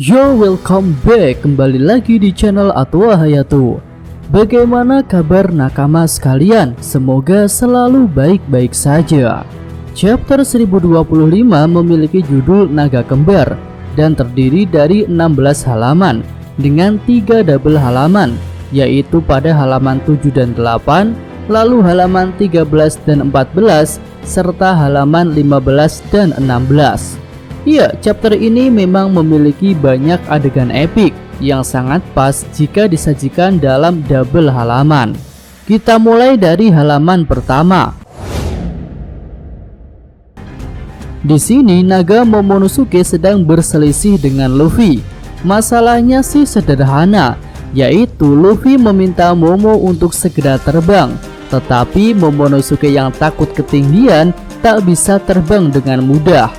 Yo, welcome back, kembali lagi di channel Atwa Hayato. Bagaimana kabar nakama sekalian? Semoga selalu baik-baik saja. Chapter 1025 memiliki judul Naga Kembar dan terdiri dari 16 halaman dengan 3 double halaman, yaitu pada halaman 7 dan 8, lalu halaman 13 dan 14, serta halaman 15 dan 16. Ya, chapter ini memang memiliki banyak adegan epik yang sangat pas jika disajikan dalam double halaman. Kita mulai dari halaman pertama. Di sini Naga Momonosuke sedang berselisih dengan Luffy. Masalahnya sih sederhana, yaitu Luffy meminta Momo untuk segera terbang, tetapi Momonosuke yang takut ketinggian tak bisa terbang dengan mudah.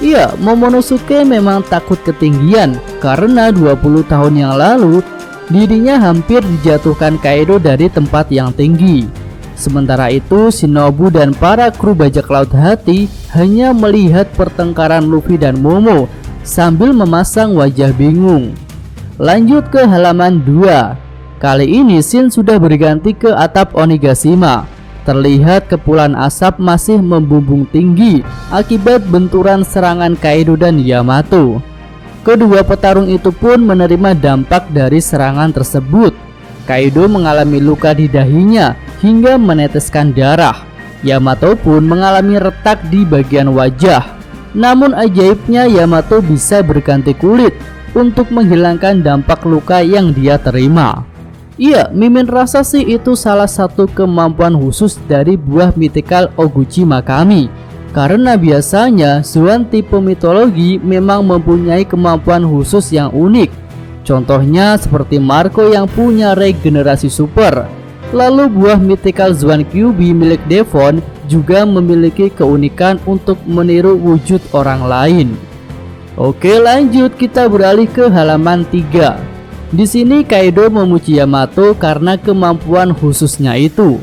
Iya, Momonosuke memang takut ketinggian karena 20 tahun yang lalu dirinya hampir dijatuhkan Kaido dari tempat yang tinggi. Sementara itu Shinobu dan para kru bajak laut hati hanya melihat pertengkaran Luffy dan Momo sambil memasang wajah bingung. Lanjut ke halaman 2. Kali ini scene sudah berganti ke atap Onigashima. Terlihat kepulan asap masih membumbung tinggi akibat benturan serangan Kaido dan Yamato. Kedua petarung itu pun menerima dampak dari serangan tersebut. Kaido mengalami luka di dahinya hingga meneteskan darah. Yamato pun mengalami retak di bagian wajah. Namun ajaibnya Yamato bisa berganti kulit untuk menghilangkan dampak luka yang dia terima. Iya, mimin rasa sih itu salah satu kemampuan khusus dari buah mythical Oguchi Makami. Karena biasanya Zoan tipe mitologi memang mempunyai kemampuan khusus yang unik. Contohnya seperti Marco yang punya regenerasi super. Lalu buah mythical Zoan Kyuubi milik Devon juga memiliki keunikan untuk meniru wujud orang lain. Oke, lanjut kita beralih ke halaman 3. Di sini Kaido memuji Yamato karena kemampuan khususnya itu.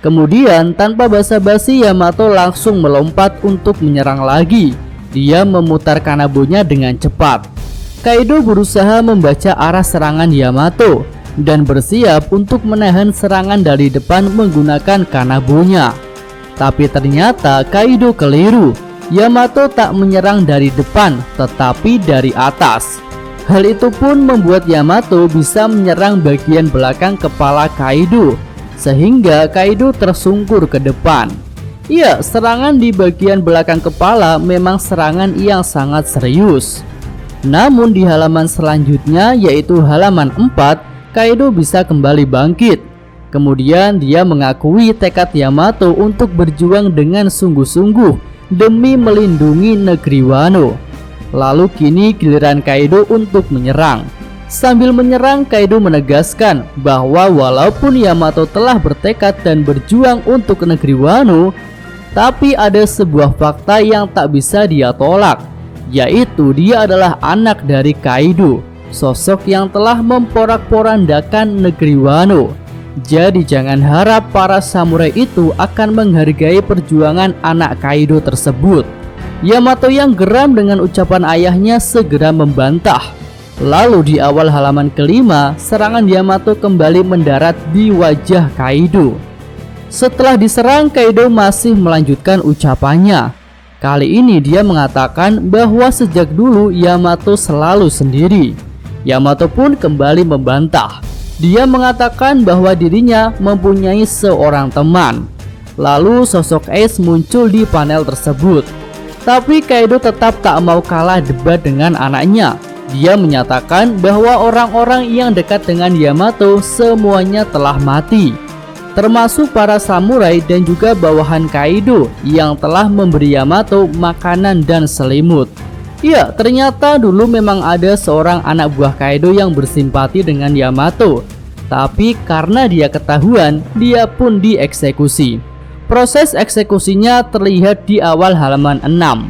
Kemudian tanpa basa-basi Yamato langsung melompat untuk menyerang lagi. Dia memutar kanabonya dengan cepat. Kaido berusaha membaca arah serangan Yamato dan bersiap untuk menahan serangan dari depan menggunakan kanabonya. Tapi ternyata Kaido keliru. Yamato tak menyerang dari depan tetapi dari atas. Hal itu pun membuat Yamato bisa menyerang bagian belakang kepala Kaido, sehingga Kaido tersungkur ke depan. Ya, serangan di bagian belakang kepala memang serangan yang sangat serius. Namun di halaman selanjutnya, yaitu halaman 4, Kaido bisa kembali bangkit. Kemudian dia mengakui tekad Yamato untuk berjuang dengan sungguh-sungguh demi melindungi negeri Wano. Lalu kini giliran Kaido untuk menyerang. Sambil menyerang, Kaido menegaskan bahwa walaupun Yamato telah bertekad dan berjuang untuk negeri Wano, tapi ada sebuah fakta yang tak bisa dia tolak, yaitu dia adalah anak dari Kaido, sosok yang telah memporak-porandakan negeri Wano. Jadi jangan harap para samurai itu akan menghargai perjuangan anak Kaido tersebut. Yamato yang geram dengan ucapan ayahnya segera membantah. Lalu di awal halaman kelima, serangan Yamato kembali mendarat di wajah Kaido. Setelah diserang, Kaido masih melanjutkan ucapannya. Kali ini dia mengatakan bahwa sejak dulu Yamato selalu sendiri. Yamato pun kembali membantah. Dia mengatakan bahwa dirinya mempunyai seorang teman. Lalu sosok Ace muncul di panel tersebut. Tapi Kaido tetap tak mau kalah debat dengan anaknya. Dia menyatakan bahwa orang-orang yang dekat dengan Yamato semuanya telah mati, termasuk para samurai dan juga bawahan Kaido yang telah memberi Yamato makanan dan selimut. Ya, ternyata dulu memang ada seorang anak buah Kaido yang bersimpati dengan Yamato. Tapi karena dia ketahuan, dia pun dieksekusi. Proses eksekusinya terlihat di awal halaman 6.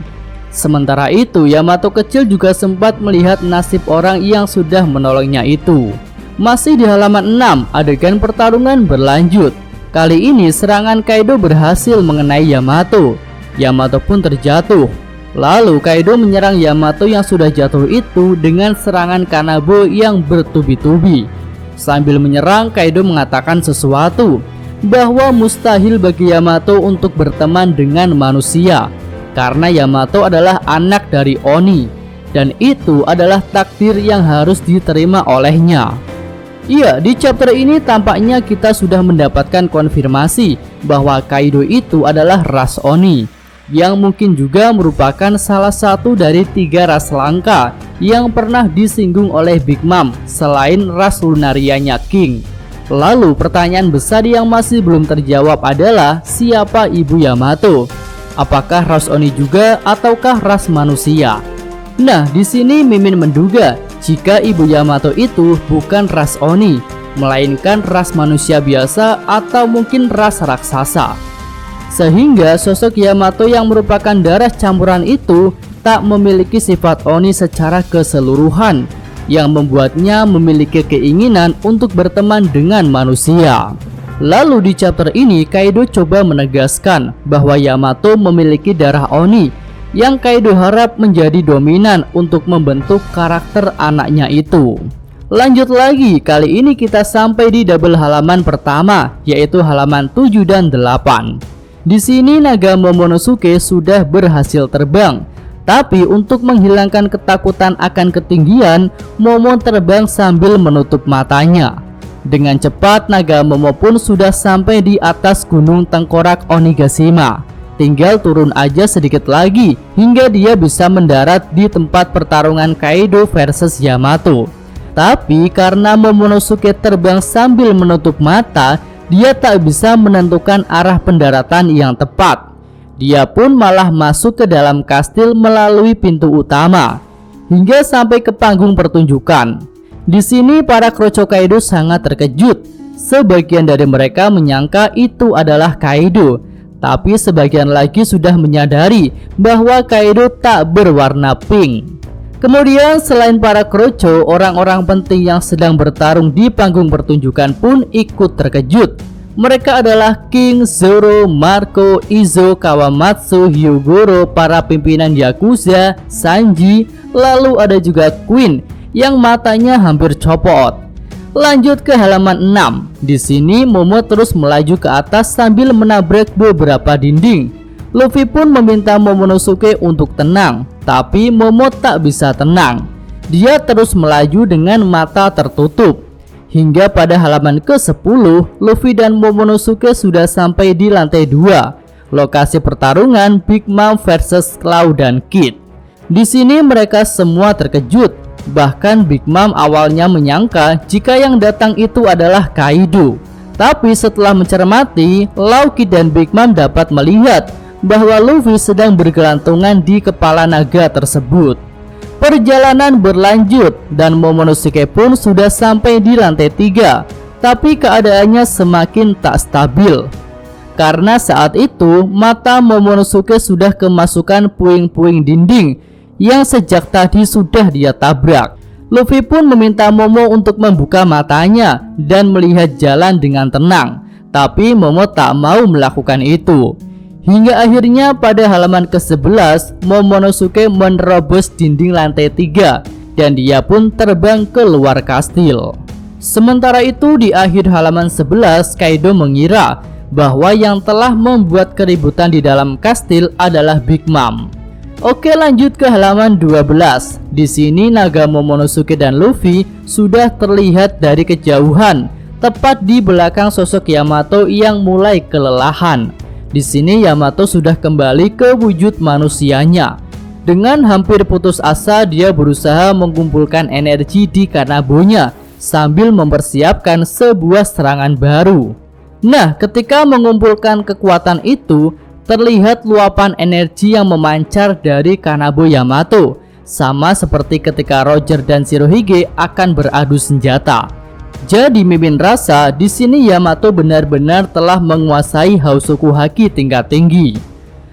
Sementara itu Yamato kecil juga sempat melihat nasib orang yang sudah menolongnya itu. Masih di halaman 6, adegan pertarungan berlanjut. Kali ini serangan Kaido berhasil mengenai Yamato. Yamato pun terjatuh. Lalu Kaido menyerang Yamato yang sudah jatuh itu dengan serangan Kanabo yang bertubi-tubi. Sambil menyerang, Kaido mengatakan sesuatu, bahwa mustahil bagi Yamato untuk berteman dengan manusia, karena Yamato adalah anak dari Oni, dan itu adalah takdir yang harus diterima olehnya. Iya, di chapter ini tampaknya kita sudah mendapatkan konfirmasi bahwa Kaido itu adalah ras Oni, yang mungkin juga merupakan salah satu dari 3 ras langka yang pernah disinggung oleh Big Mom selain ras Lunarianya King. Lalu pertanyaan besar yang masih belum terjawab adalah siapa ibu Yamato? Apakah ras Oni juga ataukah ras manusia? Nah, di sini Mimin menduga jika ibu Yamato itu bukan ras Oni, melainkan ras manusia biasa atau mungkin ras raksasa. Sehingga sosok Yamato yang merupakan darah campuran itu tak memiliki sifat Oni secara keseluruhan, yang membuatnya memiliki keinginan untuk berteman dengan manusia. Lalu di chapter ini Kaido coba menegaskan bahwa Yamato memiliki darah Oni, yang Kaido harap menjadi dominan untuk membentuk karakter anaknya itu. Lanjut lagi, kali ini kita sampai di double halaman pertama, yaitu halaman 7 dan 8. Di sini naga Momonosuke sudah berhasil terbang, tapi untuk menghilangkan ketakutan akan ketinggian, Momo terbang sambil menutup matanya. Dengan cepat naga Momo pun sudah sampai di atas gunung tengkorak Onigashima. Tinggal turun aja sedikit lagi hingga dia bisa mendarat di tempat pertarungan Kaido versus Yamato. Tapi karena Momonosuke terbang sambil menutup mata, dia tak bisa menentukan arah pendaratan yang tepat. Dia pun malah masuk ke dalam kastil melalui pintu utama hingga sampai ke panggung pertunjukan. Di sini para kroco Kaido sangat terkejut. Sebagian dari mereka menyangka itu adalah Kaido, tapi sebagian lagi sudah menyadari bahwa Kaido tak berwarna pink. Kemudian selain para kroco, orang-orang penting yang sedang bertarung di panggung pertunjukan pun ikut terkejut. Mereka adalah King, Zoro, Marco, Izo, Kawamatsu, Hyogoro, para pimpinan Yakuza, Sanji, lalu ada juga Queen yang matanya hampir copot. Lanjut ke halaman 6. Di sini Momo terus melaju ke atas sambil menabrak beberapa dinding. Luffy pun meminta Momonosuke untuk tenang, tapi Momo tak bisa tenang. Dia terus melaju dengan mata tertutup. Hingga pada halaman ke-10, Luffy dan Momonosuke sudah sampai di lantai 2, lokasi pertarungan Big Mom versus Claw dan Kid. Di sini mereka semua terkejut. Bahkan Big Mom awalnya menyangka jika yang datang itu adalah Kaido. Tapi setelah mencermati, Law, Kid dan Big Mom dapat melihat bahwa Luffy sedang bergelantungan di kepala naga tersebut. Perjalanan berlanjut dan Momonosuke pun sudah sampai di lantai 3, tapi keadaannya semakin tak stabil. Karena saat itu mata Momonosuke sudah kemasukan puing-puing dinding yang sejak tadi sudah dia tabrak. Luffy pun meminta Momo untuk membuka matanya dan melihat jalan dengan tenang, tapi Momo tak mau melakukan itu. Hingga akhirnya pada halaman ke-11, Momonosuke menerobos dinding lantai 3 dan dia pun terbang keluar kastil. Sementara itu di akhir halaman 11, Kaido mengira bahwa yang telah membuat keributan di dalam kastil adalah Big Mom. Oke, lanjut ke halaman 12. Di sini naga Momonosuke dan Luffy sudah terlihat dari kejauhan, tepat di belakang sosok Yamato yang mulai kelelahan. Di sini Yamato sudah kembali ke wujud manusianya. Dengan hampir putus asa, dia berusaha mengumpulkan energi di Kanabonya sambil mempersiapkan sebuah serangan baru. Nah, ketika mengumpulkan kekuatan itu, terlihat luapan energi yang memancar dari Kanabo Yamato, sama seperti ketika Roger dan Shirohige akan beradu senjata. Jadi Mimin rasa di sini Yamato benar-benar telah menguasai Hausoku Haki tingkat tinggi.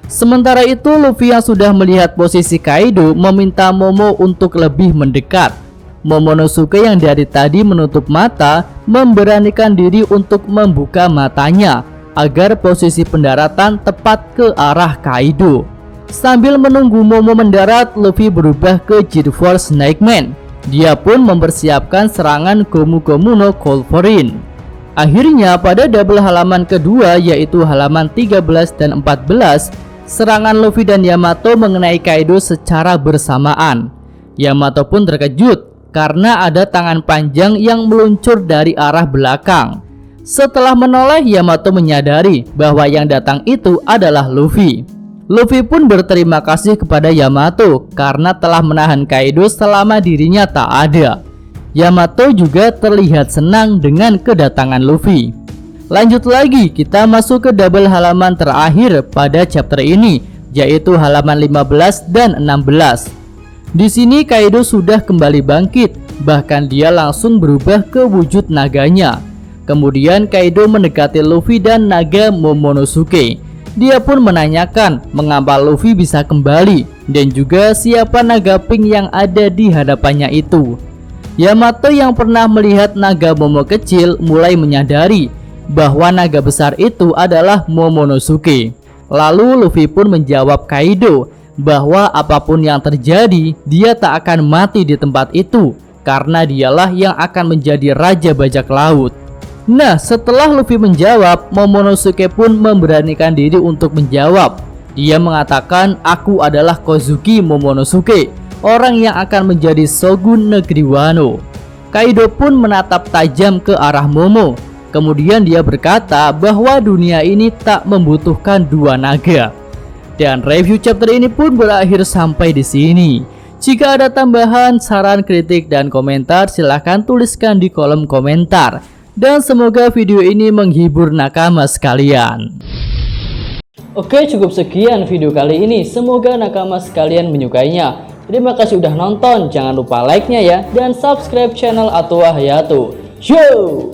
Sementara itu Luffy yang sudah melihat posisi Kaido meminta Momo untuk lebih mendekat. Momonosuke yang dari tadi menutup mata memberanikan diri untuk membuka matanya agar posisi pendaratan tepat ke arah Kaido. Sambil menunggu Momo mendarat, Luffy berubah ke Jet Force Nightman. Dia pun mempersiapkan serangan Gomu Gomu no Colferin. Akhirnya pada double halaman kedua, yaitu halaman 13 dan 14, serangan Luffy dan Yamato mengenai Kaido secara bersamaan. Yamato pun terkejut karena ada tangan panjang yang meluncur dari arah belakang. Setelah menoleh, Yamato menyadari bahwa yang datang itu adalah Luffy. Luffy pun berterima kasih kepada Yamato karena telah menahan Kaido selama dirinya tak ada. Yamato juga terlihat senang dengan kedatangan Luffy. Lanjut lagi, kita masuk ke double halaman terakhir pada chapter ini, yaitu halaman 15 dan 16. Di sini Kaido sudah kembali bangkit, bahkan dia langsung berubah ke wujud naganya. Kemudian Kaido mendekati Luffy dan naga Momonosuke. Dia pun menanyakan mengapa Luffy bisa kembali dan juga siapa naga pink yang ada di hadapannya itu. Yamato yang pernah melihat naga Momo kecil mulai menyadari bahwa naga besar itu adalah Momonosuke. Lalu Luffy pun menjawab Kaido bahwa apapun yang terjadi, dia tak akan mati di tempat itu karena dialah yang akan menjadi raja bajak laut. Nah, setelah Luffy menjawab, Momonosuke pun memberanikan diri untuk menjawab. Dia mengatakan, "Aku adalah Kozuki Momonosuke, orang yang akan menjadi Shogun negeri Wano." Kaido pun menatap tajam ke arah Momo. Kemudian dia berkata bahwa dunia ini tak membutuhkan dua naga. Dan review chapter ini pun berakhir sampai di sini. Jika ada tambahan, saran, kritik, dan komentar, silahkan tuliskan di kolom komentar. Dan semoga video ini menghibur nakama sekalian. Oke, cukup sekian video kali ini. Semoga nakama sekalian menyukainya. Terima kasih udah nonton. Jangan lupa like-nya ya. Dan subscribe channel Atowa Hayato. Yo!